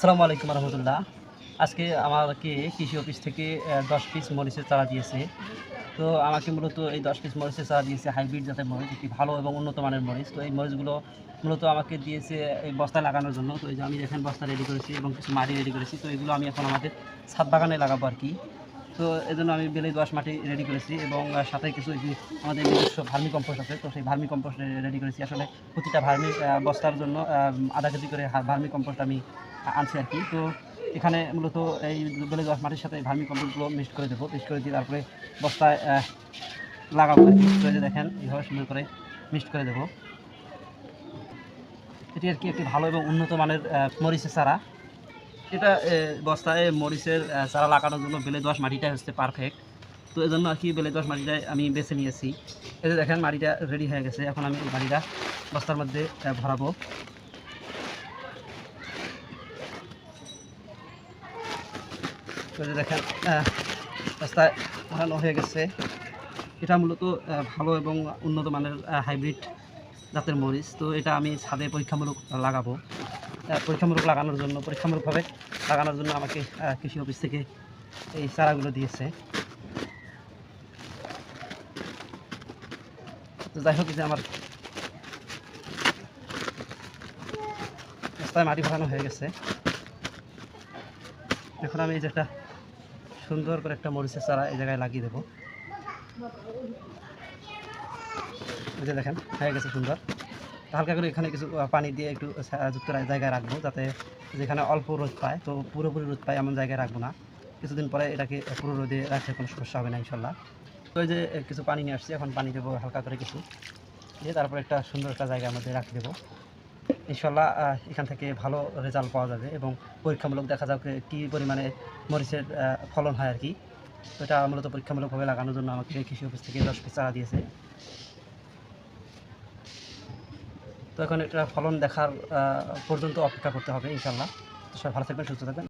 আসসালামু আলাইকুম রহমতুল্লাহ। আজকে আমাকে কৃষি অফিস থেকে 10 পিস মরিচের চারা দিয়েছে। তো আমাকে মূলত এই 10 পিস মরিচের চারা দিয়েছে হাইব্রিড জাতের মরিচ, একটি ভালো এবং উন্নত মানের মরিচ। তো এই মরিচগুলো মূলত আমাকে দিয়েছে এই বস্তায় লাগানোর জন্য। তো এই যে আমি দেখেন বস্তা রেডি করেছি এবং কিছু মাটি রেডি করেছি। তো এগুলো আমি এখন আমাদের ছাদ বাগানে লাগাবো আর কি। তো এজন্য আমি বেলে দোআঁশ মাটি রেডি করেছি এবং সাথে কিছু এই যে আমাদের নিজস্ব ভার্মি কম্পোস্ট আছে। তো সেই ভার্মি কম্পোস্ট রেডি করেছি। আসলে প্রতিটা ভার্মি বস্তার জন্য আধা কেজি করে ভার্মি কম্পোস্ট আমি আনছি আর কি। তো এখানে মূলত এই বেলে দোআঁশ মাটির সাথে ভার্মি কম্পোস্টগুলো মিক্সড করে দেবো। মিক্সড করে দিয়ে তারপরে বস্তায় লাগাবো আর কি। তো এই যে দেখেন এইভাবে সুন্দর করে মিক্সড করে দেবো। এটি আর কি একটি ভালো এবং উন্নত মানের মরিচের চারা। এটা বস্তায় মরিচের চারা লাগানোর জন্য বেলে দোআঁশ মাটিটা হচ্ছে পারফেক্ট। তো এই জন্য আর কি বেলে দোআঁশ মাটিটাই আমি বেছে নিয়েছি। এই যে দেখেন মাটিটা রেডি হয়ে গেছে। এখন আমি এই মাটিটা বস্তার মধ্যে ভরাবো। তো এই যে দেখেন বস্তায় ভরানো হয়ে গেছে। এটা মূলত ভালো এবং উন্নত মানের হাইব্রিড জাতের মরিচ। তো এটা আমি ছাদে পরীক্ষামূলক লাগাবো। পরীক্ষামূলকভাবে লাগানোর জন্য আমাকে কৃষি অফিস থেকে এই চারাগুলো দিয়েছে। তো যাই হোক, যে আমার রাস্তায় মাটি ভরানো হয়ে গেছে। এখন আমি এই যে একটা সুন্দর করে একটা মরিচের চারা এই জায়গায় লাগিয়ে দেবো। এই যে দেখেন হয়ে গেছে সুন্দর। হালকা করে এখানে কিছু পানি দিয়ে একটু যুক্ত জায়গায় রাখবো, যাতে যেখানে অল্প রোদ পায়, তো পুরোপুরি রোদ পায় এমন জায়গায় রাখবো না। কিছুদিন পরে এটাকে পুরো রোদে রাখতে কোনো সমস্যা হবে না ইনশাল্লাহ। তো এই যে কিছু পানি নিয়ে আসছি, এখন পানি দেবো হালকা করে কিছু দিয়ে, তারপর একটা সুন্দর একটা জায়গার মধ্যে রাখতে দেবো। ইনশাল্লাহ এখান থেকে ভালো রেজাল্ট পাওয়া যাবে এবং পরীক্ষামূলক দেখা যাবে কী পরিমাণে মরিচের ফলন হয় আর কি। তো এটা মূলত পরীক্ষামূলকভাবে লাগানোর জন্য আমাকে কৃষি অফিস থেকে 10 পিস চারা দিয়েছে। তো এখন এটা ফলন দেখার পর্যন্ত অপেক্ষা করতে হবে ইনশাল্লাহ। সবাই ভালো থাকবেন, সুস্থ থাকবেন।